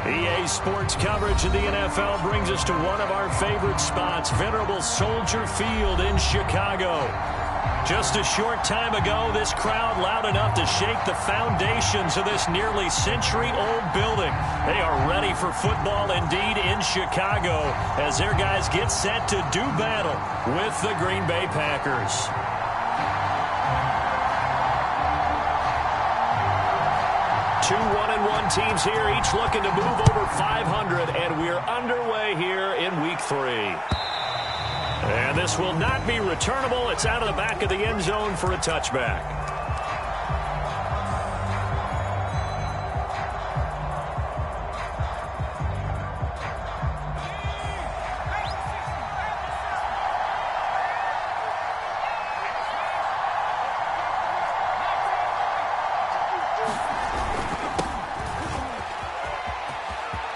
EA Sports coverage of the NFL brings us to one of our favorite spots, venerable Soldier Field in Chicago. Just a short time ago, this crowd loud enough to shake the foundations of this nearly century-old building. They are ready for football indeed in Chicago as their guys get set to do battle with the Green Bay Packers. Two 1-1 teams here, each looking to move over 500, and we're underway here in Week 3. And this will not be returnable. It's out of the back of the end zone for a touchback.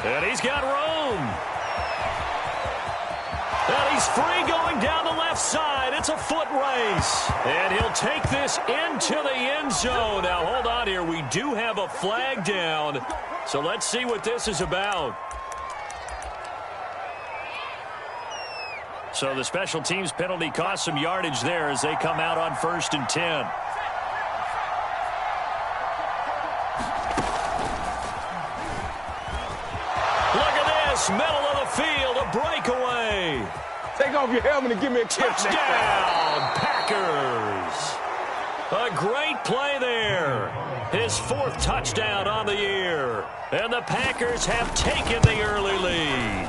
And he's got room. And he's free going down the left side. It's a foot race. And he'll take this into the end zone. Now, hold on here. We do have a flag down. So let's see what this is about. So the special teams penalty cost some yardage there as they come out on 1st and 10. Middle of the field, a breakaway. Take off your helmet and give me a kick. Touchdown, Packers. A great play there. His 4th touchdown on the year. And the Packers have taken the early lead.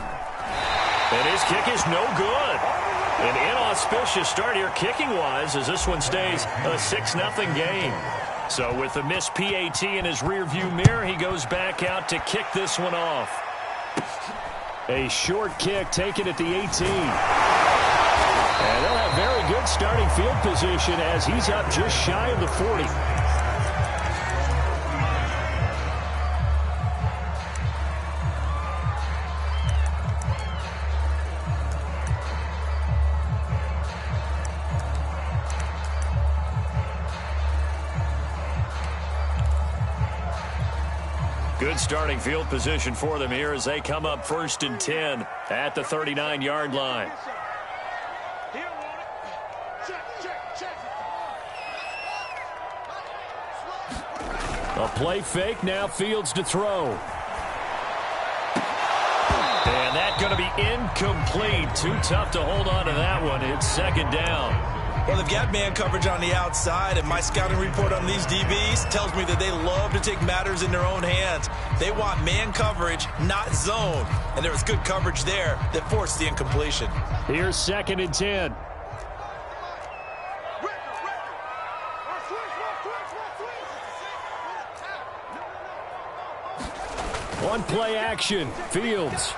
And his kick is no good. An inauspicious start here kicking-wise as this one stays a 6-0 game. So with the missed PAT in his rearview mirror, he goes back out to kick this one off. A short kick taken at the 18. And they'll have very good starting field position as he's up just shy of the 40. Good starting field position for them here as they come up 1st and 10 at the 39-yard line. A play fake, now Fields to throw. And that's going to be incomplete. Too tough to hold on to that one. It's 2nd down. Well, they've got man coverage on the outside, and my scouting report on these DBs tells me that they love to take matters in their own hands. They want man coverage, not zone. And there was good coverage there that forced the incompletion. Here's 2nd and 10. One play action. Fields.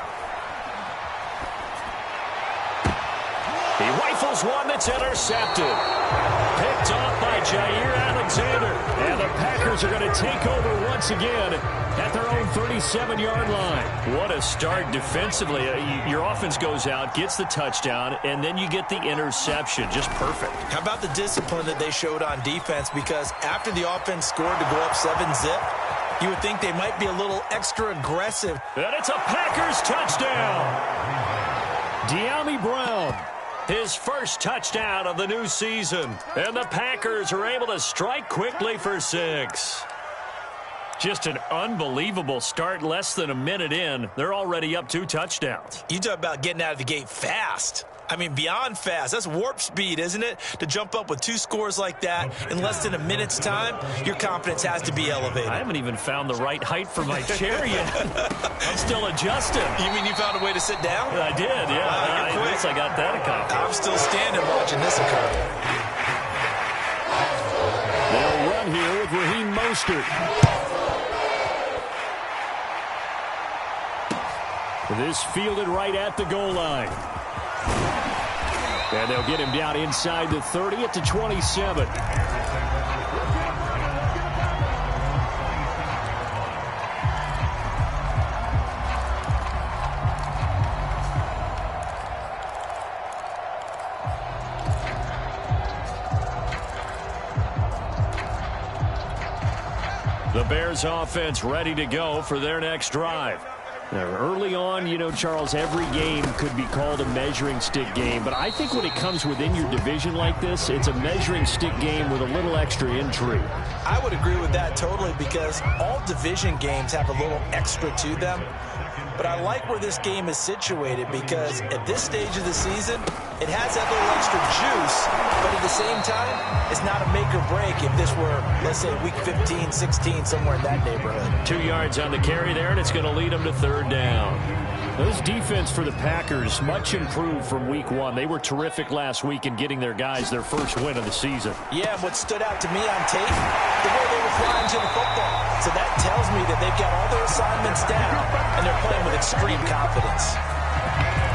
He rifles one that's intercepted. Picked off by Jair Alexander. And the Packers are going to take over once again at their own 37-yard line. What a start defensively. Your offense goes out, gets the touchdown, and then you get the interception. Just perfect. How about the discipline that they showed on defense? Because after the offense scored to go up 7-zip, you would think they might be a little extra aggressive. And it's a Packers touchdown. De'Ami Brown. His first touchdown of the new season. And the Packers are able to strike quickly for 6. Just an unbelievable start. Less than a minute in, they're already up 2 touchdowns. You talk about getting out of the gate fast. I mean, beyond fast. That's warp speed, isn't it? To jump up with 2 scores like that in less than a minute's time, your confidence has to be elevated. I haven't even found the right height for my chair yet. I'm still adjusting. You mean you found a way to sit down? I did, yeah. You're quick. At least I got that accomplished. I'm still standing watching this occur. They'll run here with Raheem Mostert. This fielded right at the goal line. And they'll get him down inside the 30 at the 27. The Bears offense ready to go for their next drive. Early on, you know, Charles, every game could be called a measuring stick game. But I think when it comes within your division like this, it's a measuring stick game with a little extra intrigue. I would agree with that totally because all division games have a little extra to them. But I like where this game is situated because at this stage of the season, it has that little extra juice, but at the same time, it's not a make or break if this were, let's say, week 15, 16, somewhere in that neighborhood. 2 yards on the carry there, and it's going to lead them to third down. This defense for the Packers, much improved from week 1. They were terrific last week in getting their guys their first win of the season. Yeah, and what stood out to me on tape, the way they were flying to the football. So that tells me that they've got all their assignments down, and they're playing with extreme confidence.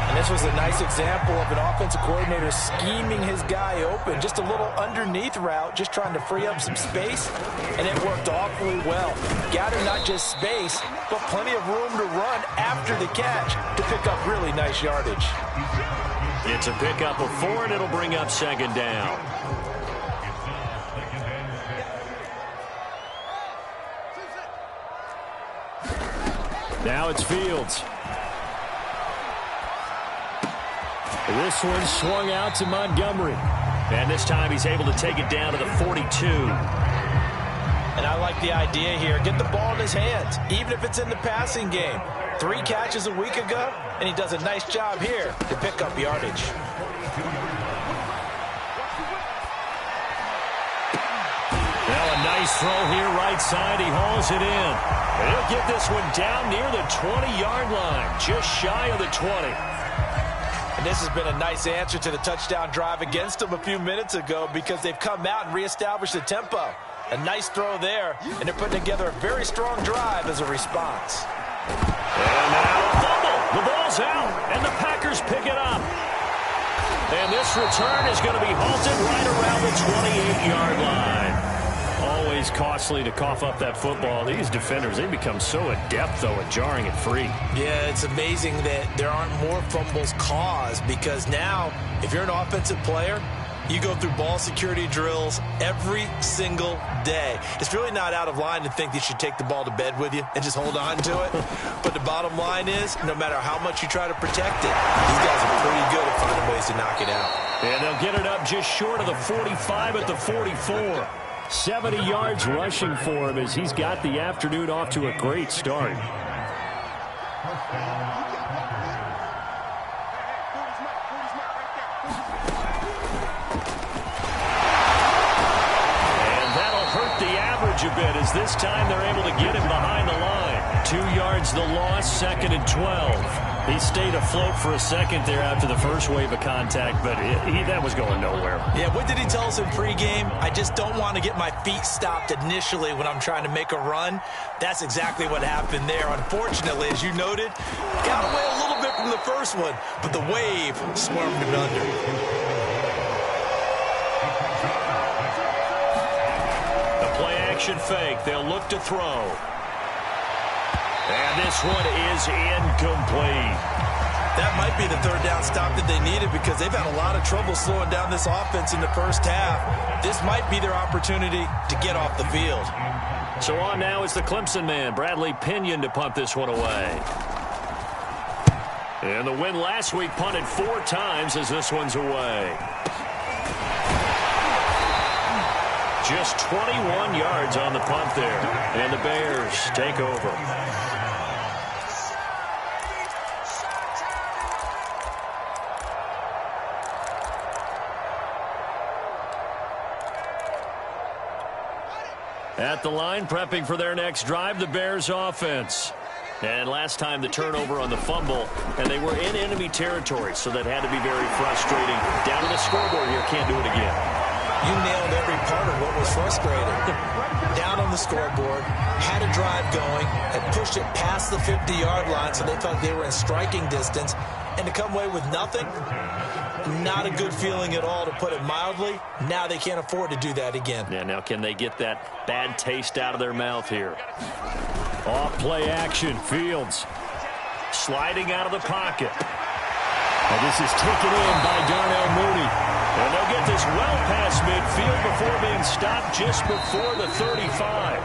And this was a nice example of an offensive coordinator scheming his guy open. Just a little underneath route, just trying to free up some space, and it worked awfully well. Gathered not just space, but plenty of room to run after the catch to pick up really nice yardage. It's a pickup of 4, and it'll bring up second down. Now it's Fields. This one swung out to Montgomery. And this time he's able to take it down to the 42. And I like the idea here. Get the ball in his hands, even if it's in the passing game. 3 catches a week ago, and he does a nice job here to pick up yardage. Well, a nice throw here right side. He hauls it in. And he'll get this one down near the 20-yard line, just shy of the 20. And this has been a nice answer to the touchdown drive against them a few minutes ago because they've come out and reestablished the tempo. A nice throw there, and they're putting together a very strong drive as a response. And now a fumble. The ball's out, and the Packers pick it up. And this return is going to be halted right around the 28-yard line. Always costly to cough up that football. These defenders, they become so adept, though, at jarring it free. Yeah, it's amazing that there aren't more fumbles caused because now, if you're an offensive player, you go through ball security drills every single day. It's really not out of line to think that you should take the ball to bed with you and just hold on to it. But the bottom line is, no matter how much you try to protect it, these guys are pretty good at finding ways to knock it out. And they'll get it up just short of the 45 at the 44. 70 yards rushing for him as he's got the afternoon off to a great start. A bit as this time they're able to get him behind the line. 2 yards the loss, 2nd and 12. He stayed afloat for a second there after the first wave of contact, but that was going nowhere. Yeah, what did he tell us in pregame? I just don't want to get my feet stopped initially when I'm trying to make a run. That's exactly what happened there. Unfortunately, as you noted, got away a little bit from the first one, but the wave swarmed him under. Action fake. They'll look to throw. And this one is incomplete. That might be the third down stop that they needed because they've had a lot of trouble slowing down this offense in the first half. This might be their opportunity to get off the field. So on now is the Clemson man, Bradley Pinion, to punt this one away. And the win last week punted 4 times as this one's away. Just 21 yards on the punt there. And the Bears take over. At the line, prepping for their next drive, the Bears offense. And last time the turnover on the fumble, and they were in enemy territory, so that had to be very frustrating. Down to the scoreboard here, can't do it again. You nailed every part of what was frustrating. Down on the scoreboard, had a drive going, had pushed it past the 50-yard line so they felt they were in striking distance, and to come away with nothing, not a good feeling at all, to put it mildly. Now they can't afford to do that again. Yeah, now can they get that bad taste out of their mouth here? Off play action, Fields sliding out of the pocket. And this is taken in by Darnell Mooney. And they'll get this well past midfield before being stopped just before the 35.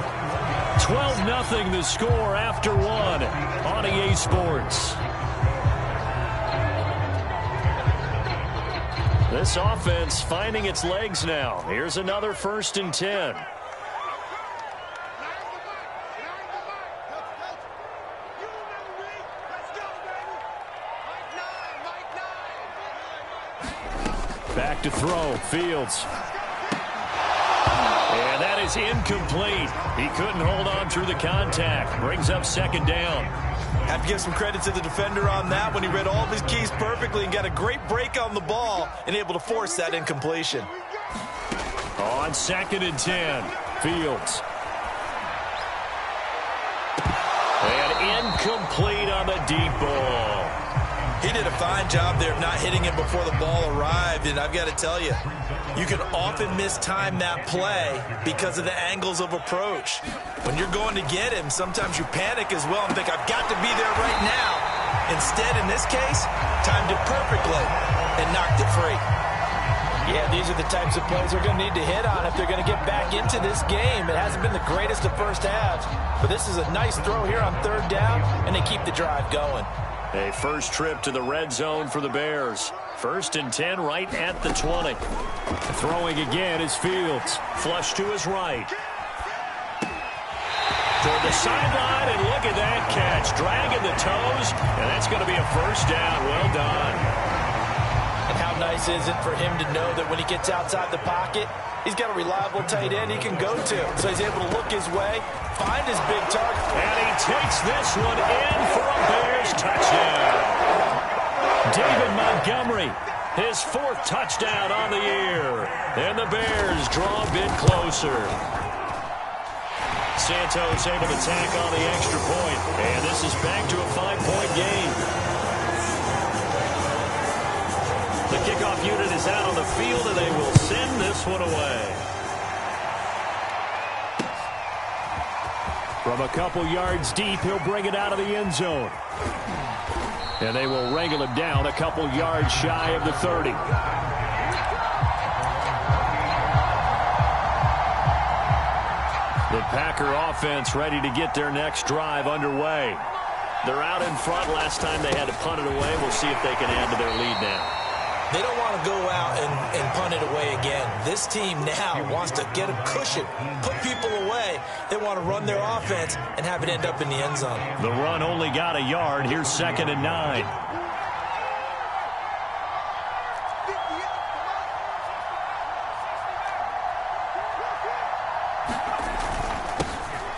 12-0 the score after one on EA Sports. This offense finding its legs now. Here's another 1st and 10. Back to throw, Fields. And that is incomplete. He couldn't hold on through the contact. Brings up 2nd down. Have to give some credit to the defender on that when he read all of his keys perfectly and got a great break on the ball and able to force that incompletion. On 2nd and 10, Fields. And incomplete on the deep ball. He did a fine job there of not hitting it before the ball arrived, and I've got to tell you, you can often mistime that play because of the angles of approach. When you're going to get him, sometimes you panic as well and think, I've got to be there right now. Instead, in this case, timed it perfectly and knocked it free. Yeah, these are the types of plays they're going to need to hit on if they're going to get back into this game. It hasn't been the greatest of first halves, but this is a nice throw here on 3rd down, and they keep the drive going. A first trip to the red zone for the Bears. 1st and 10 right at the 20. Throwing again is Fields. Flush to his right. Toward the sideline, and look at that catch. Dragging the toes, and that's going to be a 1st down. Well done. And how nice is it for him to know that when he gets outside the pocket, he's got a reliable tight end he can go to. So he's able to look his way, find his big target. And he takes this one in for a Bears touchdown. David Montgomery, his 4th touchdown on the year. And the Bears draw a bit closer. Santos able to tack on the extra point. And this is back to a 5-point game. The kickoff unit is out on the field, and they will send this one away. From a couple yards deep, he'll bring it out of the end zone. And they will wrangle him down a couple yards shy of the 30. The Packer offense ready to get their next drive underway. They're out in front. Last time they had to punt it away. We'll see if they can add to their lead now. They don't want to go out and punt it away again. This team now wants to get a cushion, put people away. They want to run their offense and have it end up in the end zone. The run only got a yard. Here's 2nd and 9.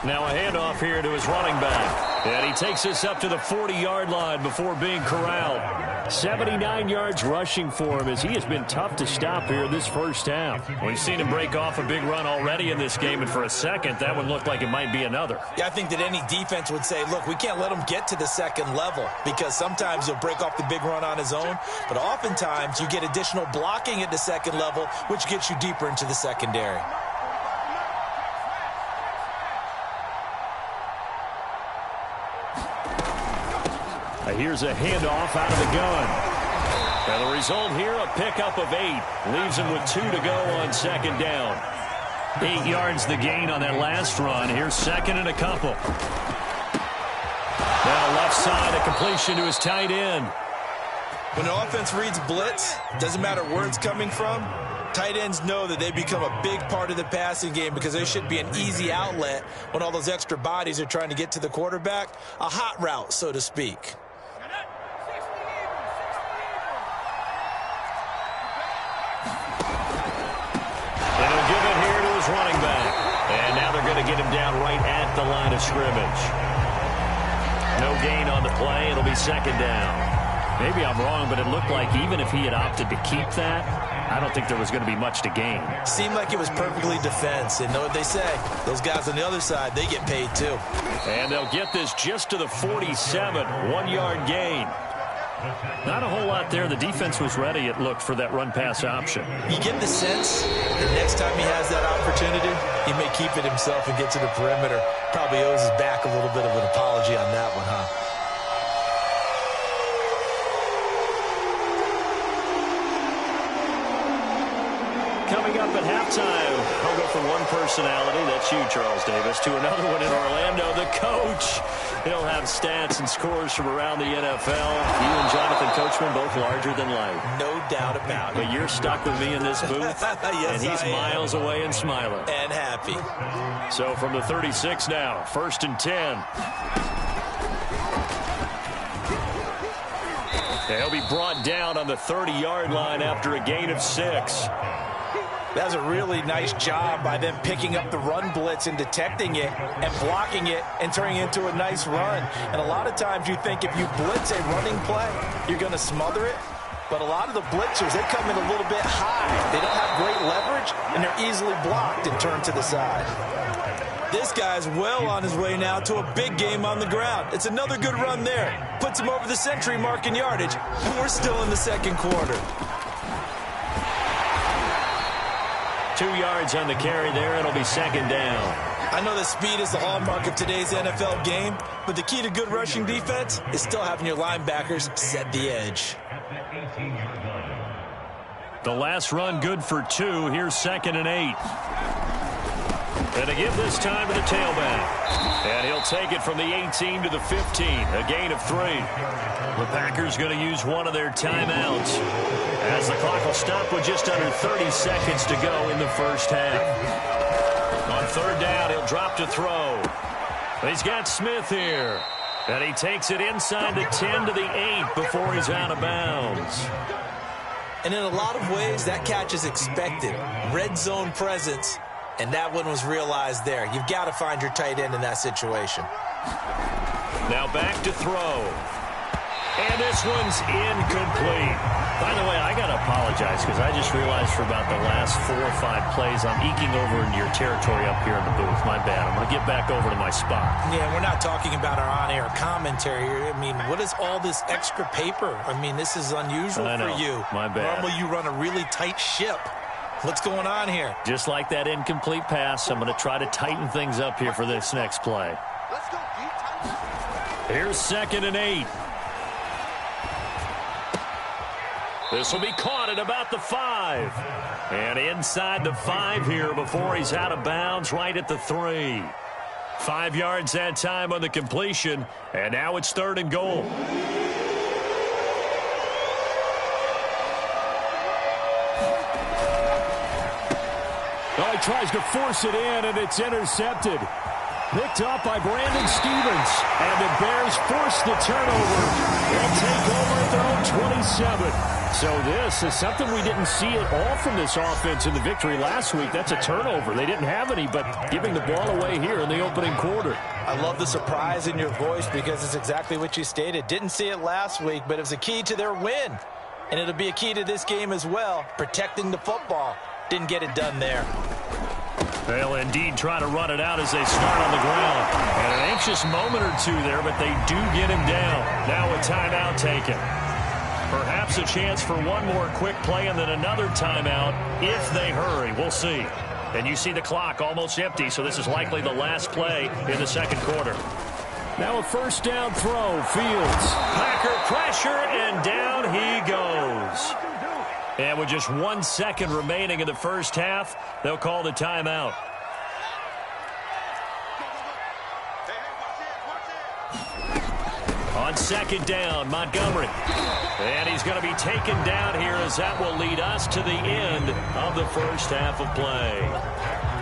Now a handoff here to his running back. And he takes this up to the 40-yard line before being corralled. 79 yards rushing for him as he has been tough to stop here this first half. We've seen him break off a big run already in this game, and for a second, that one looked like it might be another. Yeah, I think that any defense would say, look, we can't let him get to the 2nd level because sometimes he'll break off the big run on his own, but oftentimes you get additional blocking at the 2nd level, which gets you deeper into the secondary. Here's a handoff out of the gun. And the result here, a pickup of 8. Leaves him with 2 to go on 2nd down. 8 yards the gain on that last run. Here's 2nd and a couple. Now left side, a completion to his tight end. When an offense reads blitz, doesn't matter where it's coming from, tight ends know that they become a big part of the passing game because they should be an easy outlet when all those extra bodies are trying to get to the quarterback. A hot route, so to speak. Running back. And now they're going to get him down right at the line of scrimmage. No gain on the play. It'll be 2nd down. Maybe I'm wrong, but it looked like even if he had opted to keep that, I don't think there was going to be much to gain. Seemed like it was perfectly defense. And know what they say? Those guys on the other side, they get paid too. And they'll get this just to the 47. 1-yard gain. Not a whole lot there. The defense was ready, it looked, for that run-pass option. You get the sense the next time he has that opportunity, he may keep it himself and get to the perimeter. Probably owes his back a little bit of an apology on that one, huh? Coming up at halftime. I'll go from one personality, that's you, Charles Davis, to another one in Orlando, the coach. He'll have stats and scores from around the NFL. You and Jonathan Coachman both larger than life. No doubt about it. But you're stuck with me in this booth, yes, and he's miles away and smiling. And happy. So from the 36 now, 1st and 10. He'll be brought down on the 30-yard line after a gain of 6. That's a really nice job by them picking up the run blitz and detecting it and blocking it and turning it into a nice run. And a lot of times you think if you blitz a running play, you're going to smother it. But a lot of the blitzers, they come in a little bit high. They don't have great leverage, and they're easily blocked and turned to the side. This guy's well on his way now to a big game on the ground. It's another good run there. Puts him over the century mark in yardage, and we're still in the second quarter. 2 yards on the carry there. It'll be 2nd down. I know that speed is the hallmark of today's NFL game, but the key to good rushing defense is still having your linebackers set the edge. The last run good for 2. Here's 2nd and 8. And to give this time to the tailback. And he'll take it from the 18 to the 15. A gain of 3. The Packers going to use one of their timeouts, as the clock will stop with just under 30 seconds to go in the first half. On 3rd down, he'll drop to throw. He's got Smith here. And he takes it inside the 10 to the 8 before he's out of bounds. And in a lot of ways, that catch is expected. Red zone presence. And that one was realized there. You've got to find your tight end in that situation. Now back to throw. And this one's incomplete. By the way, I got to apologize because I just realized for about the last 4 or 5 plays, I'm eking over into your territory up here in the booth. My bad. I'm going to get back over to my spot. Yeah, we're not talking about our on-air commentary here. I mean, what is all this extra paper? I mean, this is unusual for you. My bad. Normally you run a really tight ship. What's going on here? Just like that incomplete pass, I'm going to try to tighten things up here for this next play. Here's 2nd and 8. This will be caught at about the 5. And inside the 5 here before he's out of bounds, right at the 3. 5 yards that time on the completion, and now it's 3rd and goal. Oh, he tries to force it in, and it's intercepted. Picked up by Brandon Stephens, and the Bears force the turnover. They'll take over at their own 27. So this is something we didn't see at all from this offense in the victory last week. That's a turnover. They didn't have any, but giving the ball away here in the opening quarter. I love the surprise in your voice because it's exactly what you stated. Didn't see it last week, but it was a key to their win. And it'll be a key to this game as well, protecting the football. Didn't get it done there. They'll indeed try to run it out as they start on the ground. And an anxious moment or two there, but they do get him down. Now a timeout taken. Perhaps a chance for one more quick play and then another timeout if they hurry. We'll see. And you see the clock almost empty, so this is likely the last play in the second quarter. Now a 1st down throw, Fields. Packer pressure, and down he goes. And with just 1 second remaining in the first half, they'll call the timeout. On 2nd down, Montgomery. And he's going to be taken down here as that will lead us to the end of the first half of play.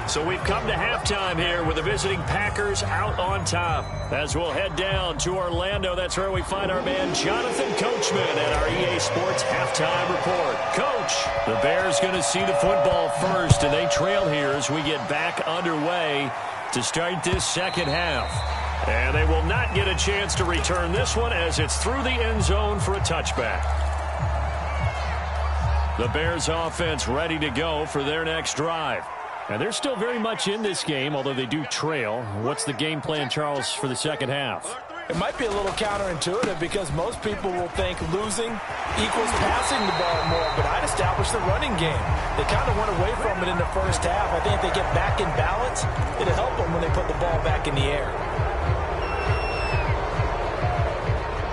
So we've come to halftime here with the visiting Packers out on top. As we'll head down to Orlando, that's where we find our man Jonathan Coachman at our EA Sports Halftime Report. Coach, the Bears going to see the football first, and they trail here as we get back underway to start this second half. And they will not get a chance to return this one as it's through the end zone for a touchback. The Bears offense ready to go for their next drive. And they're still very much in this game, although they do trail. What's the game plan, Charles, for the second half? It might be a little counterintuitive because most people will think losing equals passing the ball more, but I'd establish the running game. They kind of went away from it in the first half. I think if they get back in balance, it'll help them when they put the ball back in the air.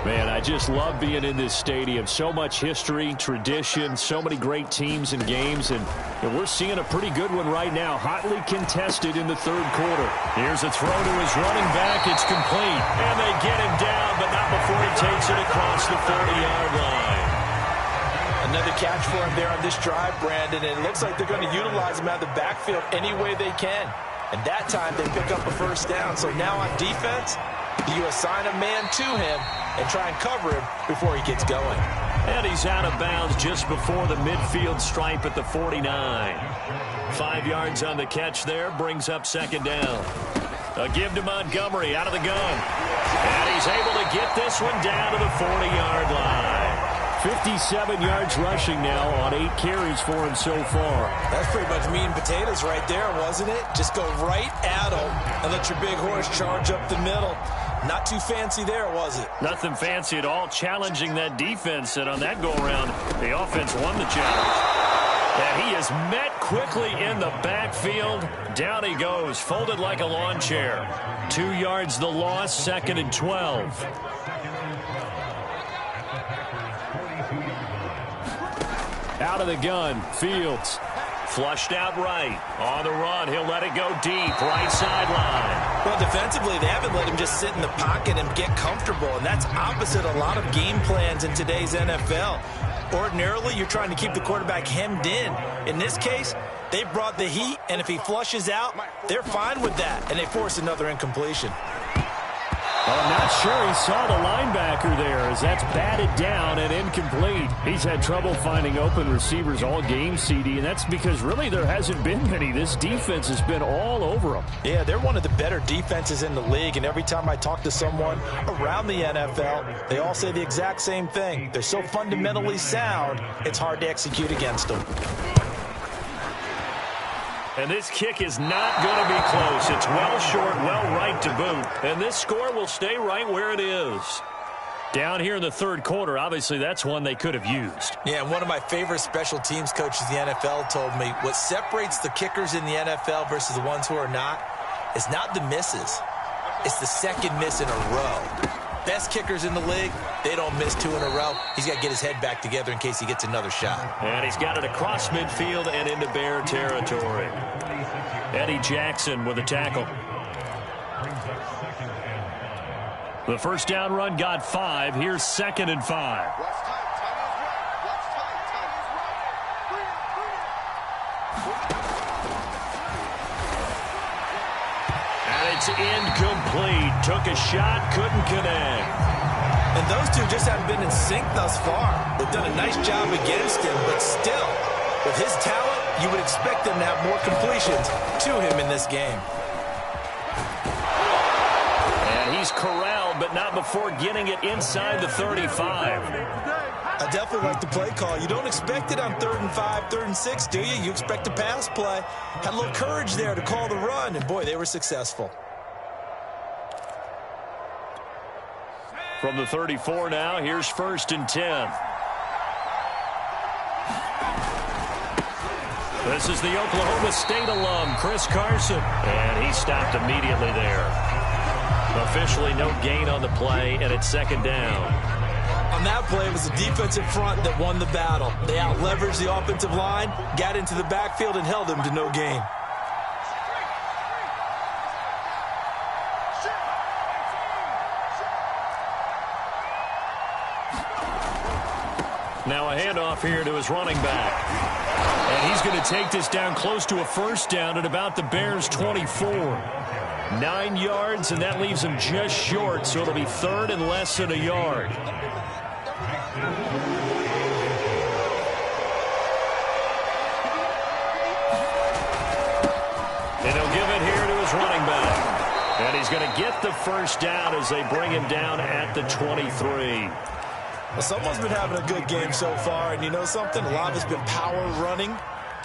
Man, I I just love being in this stadium. So much history, tradition, so many great teams and games, and we're seeing a pretty good one right now, hotly contested in the third quarter. Here's a throw to his running back. It's complete, and they get him down, but not before he takes it across the 40-yard line. Another catch for him there on this drive, Brandon, and it looks like they're going to utilize him out of the backfield any way they can. And that time they pick up a first down. So now on defense, you assign a man to him and try and cover him before he gets going. And he's out of bounds just before the midfield stripe at the 49. 5 yards on the catch there, brings up second down. A give to Montgomery out of the gun. And he's able to get this one down to the 40-yard line. 57 yards rushing now on 8 carries for him so far. That's pretty much meat and potatoes right there, wasn't it? Just go right at him and let your big horse charge up the middle. Not too fancy there, was it? Nothing fancy at all, challenging that defense. And on that go-around, the offense won the challenge. And he is met quickly in the backfield. Down he goes, folded like a lawn chair. 2 yards the loss, 2nd and 12. Out of the gun, Fields. Flushed out right. On the run, he'll let it go deep, right sideline. Well, defensively, they haven't let him just sit in the pocket and get comfortable, and that's opposite a lot of game plans in today's NFL. Ordinarily, you're trying to keep the quarterback hemmed in. In this case, they brought the heat, and if he flushes out, they're fine with that, and they force another incompletion. I'm not sure he saw the linebacker there as that's batted down and incomplete. He's had trouble finding open receivers all game, CD, and that's because really there hasn't been many. This defense has been all over them. Yeah, they're one of the better defenses in the league, and every time I talk to someone around the NFL, they all say the exact same thing. They're so fundamentally sound, it's hard to execute against them. And this kick is not going to be close. It's well short, well right to boot. And this score will stay right where it is. Down here in the third quarter, obviously that's one they could have used. Yeah, and one of my favorite special teams coaches in the NFL told me what separates the kickers in the NFL versus the ones who are not is not the misses. It's the second miss in a row. Best kickers in the league, they don't miss 2 in a row. He's got to get his head back together in case he gets another shot. And he's got it across midfield and into Bear territory. Eddie Jackson with a tackle. The first down run got 5. Here's 2nd and 5. And it's incomplete. Took a shot, couldn't connect. And those two just haven't been in sync thus far. They've done a nice job against him, but still, with his talent, you would expect them to have more completions to him in this game. And he's corralled, but not before getting it inside the 35. I definitely like the play call. You don't expect it on 3rd and 5, 3rd and 6, do you? You expect a pass play. Had a little courage there to call the run, and boy, they were successful. From the 34 now, here's 1st and 10. This is the Oklahoma State alum, Chris Carson. And he stopped immediately there. Officially no gain on the play, and it's 2nd down. On that play, it was the defensive front that won the battle. They out-leveraged the offensive line, got into the backfield, and held him to no gain. Now a handoff here to his running back. And he's going to take this down close to a first down at about the Bears' 24. 9 yards, and that leaves him just short, so it'll be 3rd and less than a yard. And he'll give it here to his running back. And he's going to get the first down as they bring him down at the 23. Well, someone's been having a good game so far, and you know something? A lot of it's been power running.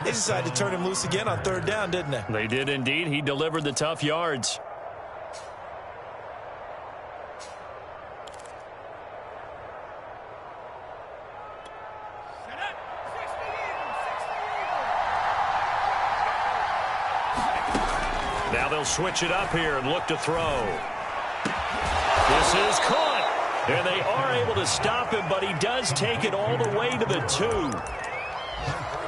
They decided to turn him loose again on 3rd down, didn't they? They did indeed. He delivered the tough yards. Now they'll switch it up here and look to throw. This is caught. And they are able to stop him, but he does take it all the way to the 2.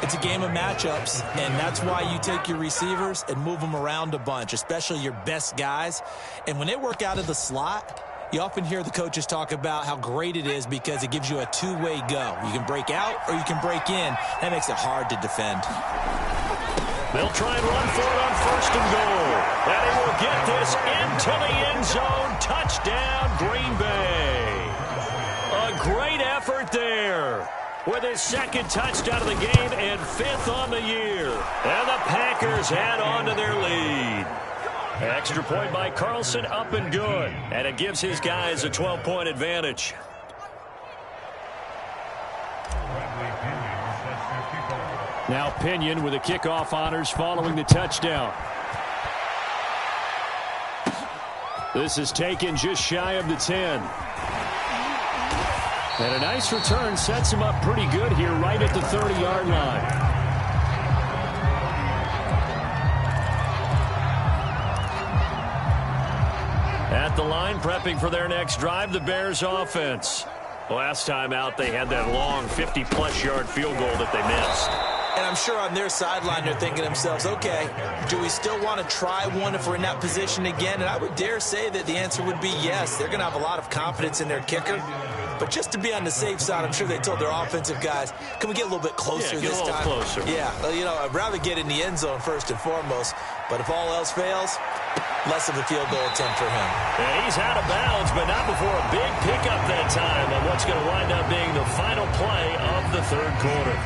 It's a game of matchups, and that's why you take your receivers and move them around a bunch, especially your best guys. And when they work out of the slot, you often hear the coaches talk about how great it is because it gives you a two-way go. You can break out or you can break in. That makes it hard to defend. They'll try and run for it on 1st and goal. And he will get this into the end zone. Touchdown, Green Bay. A great effort there with his 2nd touchdown of the game and 5th on the year. And the Packers add on to their lead. Extra point by Carlson, up and good. And it gives his guys a 12-point advantage. Now Pinion with the kickoff honors following the touchdown. This is taken just shy of the 10. And a nice return sets him up pretty good here right at the 30-yard line. At the line, prepping for their next drive, the Bears offense. Last time out, they had that long 50-plus yard field goal that they missed. And I'm sure on their sideline they're thinking to themselves, okay, do we still want to try one if we're in that position again? And I would dare say that the answer would be yes. They're going to have a lot of confidence in their kicker. But just to be on the safe side, I'm sure they told their offensive guys, can we get a little bit closer this time? Closer. Yeah, you know, I'd rather get in the end zone first and foremost. But if all else fails, less of a field goal attempt for him. And he's out of bounds, but not before a big pickup that time on what's going to wind up being the final play of the 3rd quarter.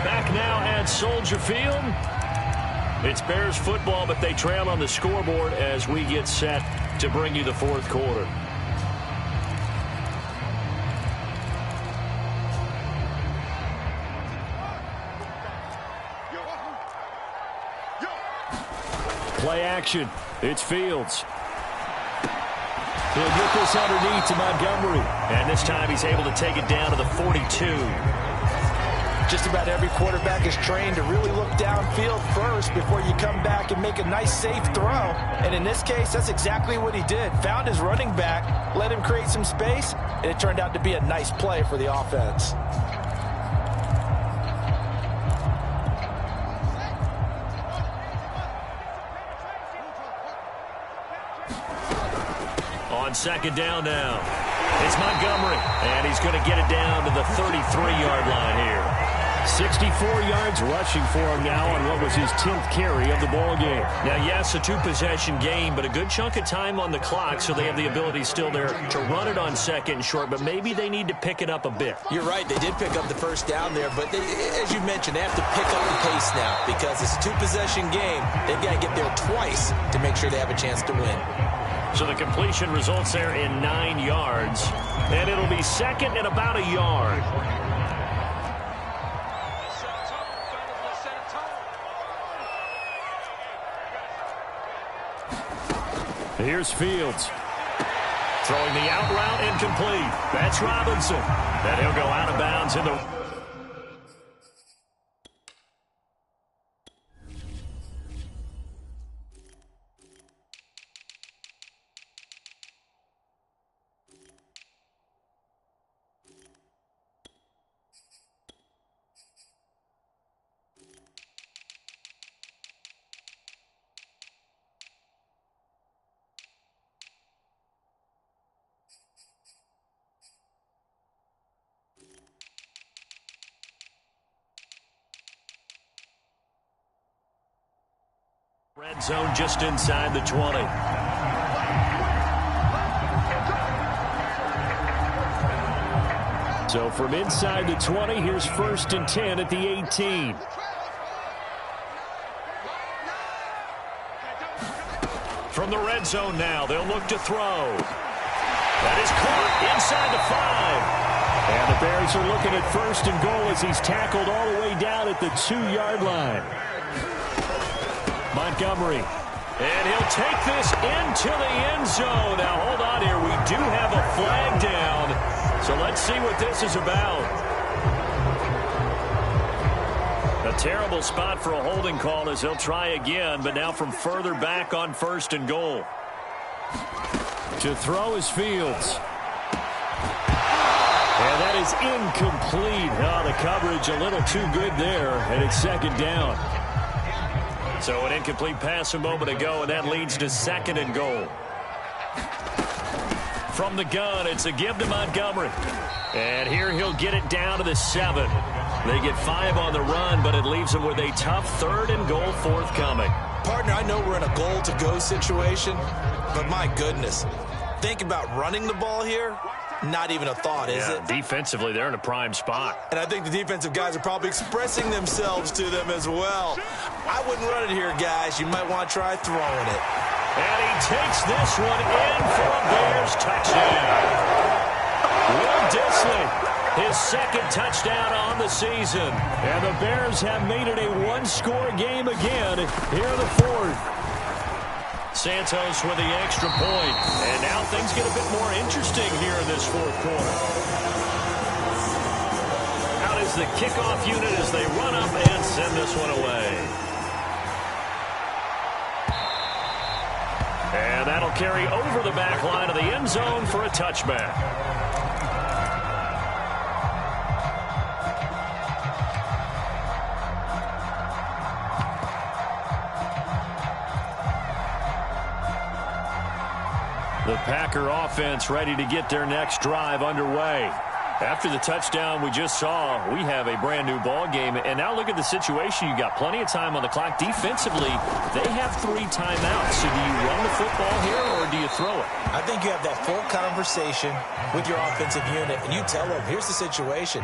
Back now at Soldier Field. It's Bears football, but they trail on the scoreboard as we get set to bring you the 4th quarter. Play action. It's Fields. He'll get this underneath to Montgomery. And this time he's able to take it down to the 42. Just about every quarterback is trained to really look downfield first before you come back and make a nice, safe throw. And in this case, that's exactly what he did. Found his running back, let him create some space, and it turned out to be a nice play for the offense. On 2nd down now, it's Montgomery, and he's going to get it down to the 33-yard line here. 64 yards rushing for him now on what was his 10th carry of the ball game. Now, yes, a 2-possession game, but a good chunk of time on the clock, so they have the ability still there to run it on 2nd and short, but maybe they need to pick it up a bit. You're right. They did pick up the 1st down there, but as you mentioned, they have to pick up the pace now because it's a 2-possession game. They've got to get there twice to make sure they have a chance to win. So the completion results there in 9 yards, and it'll be 2nd and about a yard. Here's Fields. Throwing the out route incomplete. That's Robinson. And he'll go out of bounds in the... Red zone just inside the 20. So from inside the 20, here's 1st and 10 at the 18. From the red zone now, they'll look to throw. That is caught inside the 5. And the Bears are looking at 1st and goal as he's tackled all the way down at the 2-yard line. Montgomery. And he'll take this into the end zone. Now, hold on here. We do have a flag down. So let's see what this is about. A terrible spot for a holding call as he'll try again, but now from further back on 1st and goal. To throw is Fields. And that is incomplete. Oh, the coverage a little too good there, and it's second down. So an incomplete pass a moment ago, and that leads to second and goal. From the gun, it's a give to Montgomery. And here he'll get it down to the 7. They get 5 on the run, but it leaves them with a tough third and goal forthcoming. Partner, I know we're in a goal-to-go situation, but my goodness, think about running the ball here. Not even a thought, is it? Defensively, they're in a prime spot. And I think the defensive guys are probably expressing themselves to them as well. I wouldn't run it here, guys. You might want to try throwing it. And he takes this one in for a Bears touchdown. Will Dissly, his second touchdown on the season. And the Bears have made it a one-score game again here in the fourth. Santos with the extra point. And now things get a bit more interesting here in this fourth quarter. Out is the kickoff unit as they run up and send this one away. And that'll carry over the back line of the end zone for a touchback. The Packer offense ready to get their next drive underway. After the touchdown we just saw, we have a brand new ball game. And now look at the situation. You got plenty of time on the clock. Defensively, they have 3 timeouts. So do you run the football here or do you throw it? I think you have that full conversation with your offensive unit, and you tell them, here's the situation.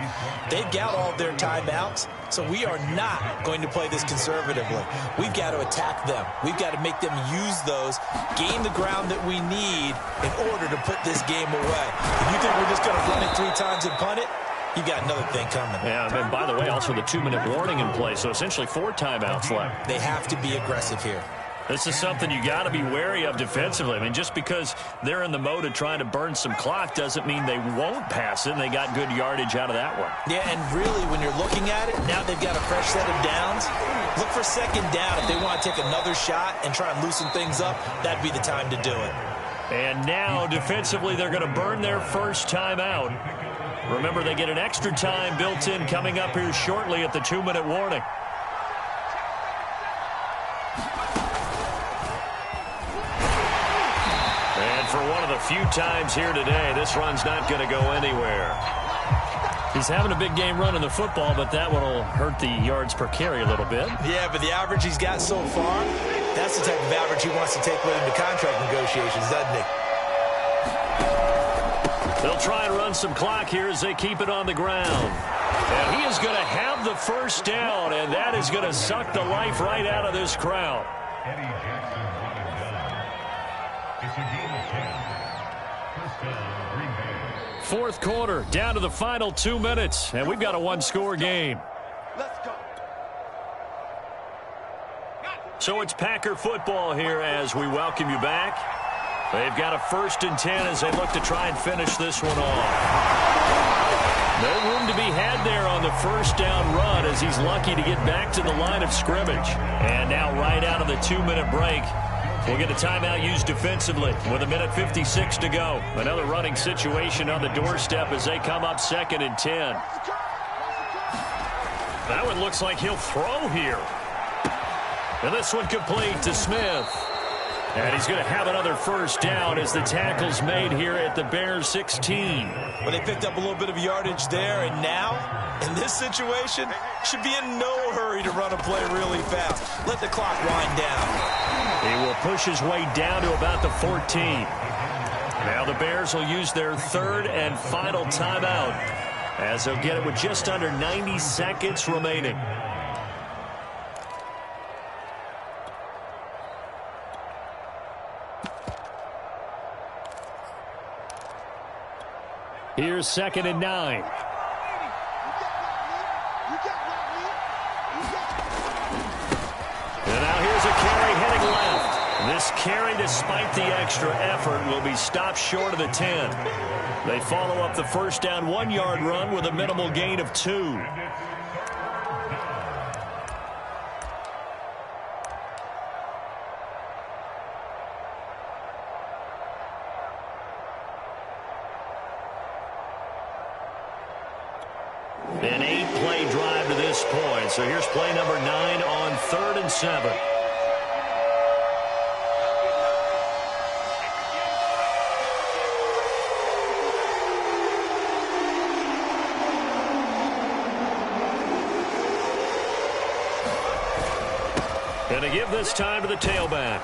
They've got all their timeouts, so we are not going to play this conservatively. We've got to attack them. We've got to make them use those, gain the ground that we need in order to put this game away. If you think we're just going to run it 3 times and punt it, you got another thing coming. Yeah, and by the way, also the 2-minute warning in play, so essentially 4 timeouts left. They have to be aggressive here. This is something you got to be wary of defensively. I mean, just because they're in the mode of trying to burn some clock doesn't mean they won't pass it, and they got good yardage out of that one. Yeah, and really, when you're looking at it, now they've got a fresh set of downs. Look for second down. If they want to take another shot and try and loosen things up, that'd be the time to do it. And now, defensively, they're going to burn their first time out. Remember, they get an extra time built in coming up here shortly at the 2-minute warning. For one of the few times here today, this run's not going to go anywhere. He's having a big game running the football, but that one will hurt the yards per carry a little bit. Yeah, but the average he's got so far, that's the type of average he wants to take with him to contract negotiations, doesn't he? They'll try and run some clock here as they keep it on the ground. And he is going to have the first down, and that is going to suck the life right out of this crowd. Fourth quarter, down to the final 2 minutes, and we've got a one-score game. Let's go. So it's Packer football here as we welcome you back. They've got a 1st and 10 as they look to try and finish this one off. No room to be had there on the first down run as he's lucky to get back to the line of scrimmage. And now right out of the 2-minute break, we'll get a timeout used defensively with 1:56 to go. Another running situation on the doorstep as they come up 2nd and 10. That one looks like he'll throw here. And this one complete to Smith. And he's going to have another first down as the tackle's made here at the Bears 16. Well, they picked up a little bit of yardage there, and now, in this situation, should be in no hurry to run a play really fast. Let the clock wind down. He will push his way down to about the 14. Now the Bears will use their 3rd and final timeout as they'll get it with just under 90 seconds remaining. Here's 2nd and 9. And now here's a carry heading left. This carry, despite the extra effort, will be stopped short of the 10. They follow up the first down 1-yard run with a minimal gain of 2. An 8-play drive to this point. So here's play number 9 on 3rd and 7. And they give this time to the tailback.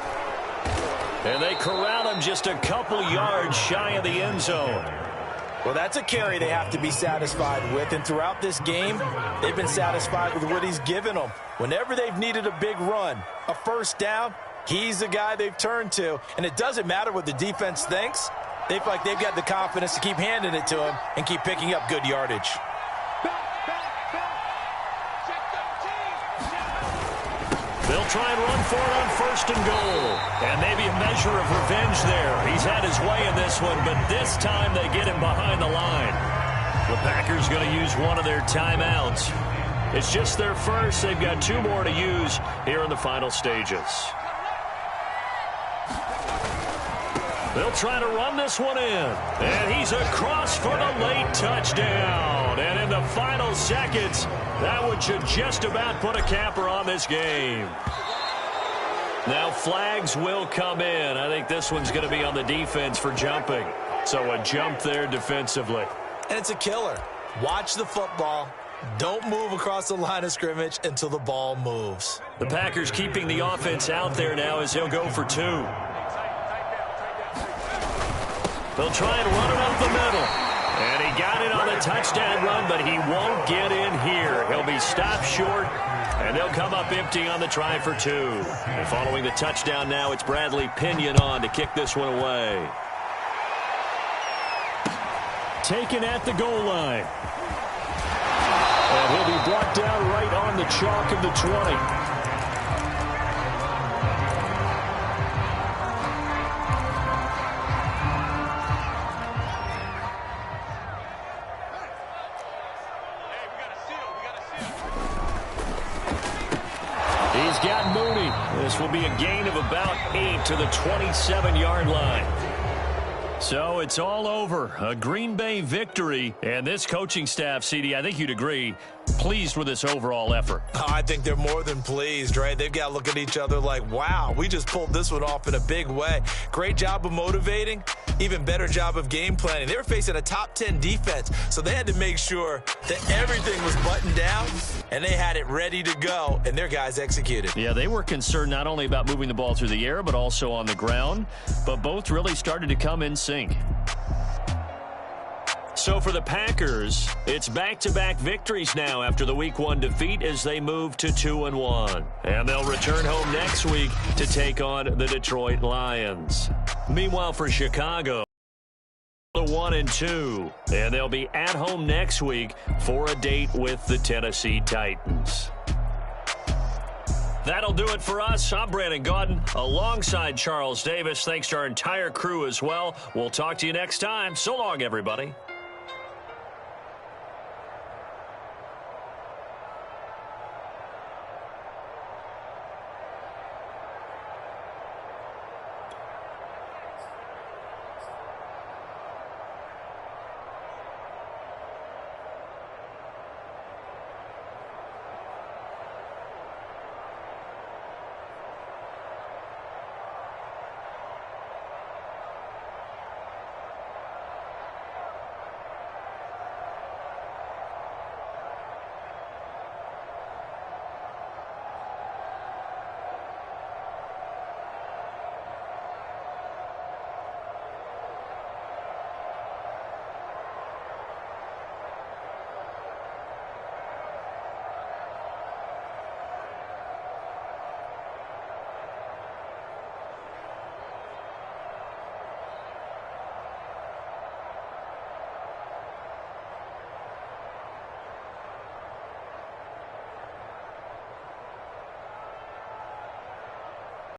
And they corral him just a couple yards shy of the end zone. Well, that's a carry they have to be satisfied with. And throughout this game, they've been satisfied with what he's given them. Whenever they've needed a big run, a first down, he's the guy they've turned to. And it doesn't matter what the defense thinks. They feel like they've got the confidence to keep handing it to him and keep picking up good yardage. They'll try and run for it on 1st and goal. And maybe a measure of revenge there. He's had his way in this one, but this time they get him behind the line. The Packers going to use one of their timeouts. It's just their first. They've got 2 more to use here in the final stages. They'll try to run this one in. And he's across for the late touchdown. And in the final seconds, that one should just about put a capper on this game. Now flags will come in. I think this one's going to be on the defense for jumping. So a jump there defensively. And it's a killer. Watch the football. Don't move across the line of scrimmage until the ball moves. The Packers keeping the offense out there now as he'll go for 2. They'll try and run it up the middle. And he got it on the touchdown run, but he won't get in here. He'll be stopped short, and they'll come up empty on the try for 2. And following the touchdown now, it's Bradley Pinion on to kick this one away. Taken at the goal line. And he'll be brought down right on the chalk of the 20. He's got Mooney. This will be a gain of about 8 to the 27-yard line. So it's all over. A Green Bay victory. And this coaching staff, CD, I think you'd agree, pleased with this overall effort. Oh, I think they're more than pleased, right? They've got to look at each other like, wow, we just pulled this one off in a big way. Great job of motivating. Even better job of game planning. They were facing a top 10 defense, so they had to make sure that everything was buttoned down, and they had it ready to go, and their guys executed. Yeah, they were concerned not only about moving the ball through the air, but also on the ground, but both really started to come in sync. So for the Packers, it's back-to-back victories now after the Week 1 defeat as they move to 2-1. And they'll return home next week to take on the Detroit Lions. Meanwhile, for Chicago, 1-2. And they'll be at home next week for a date with the Tennessee Titans. That'll do it for us. I'm Brandon Gaudin alongside Charles Davis. Thanks to our entire crew as well. We'll talk to you next time. So long, everybody.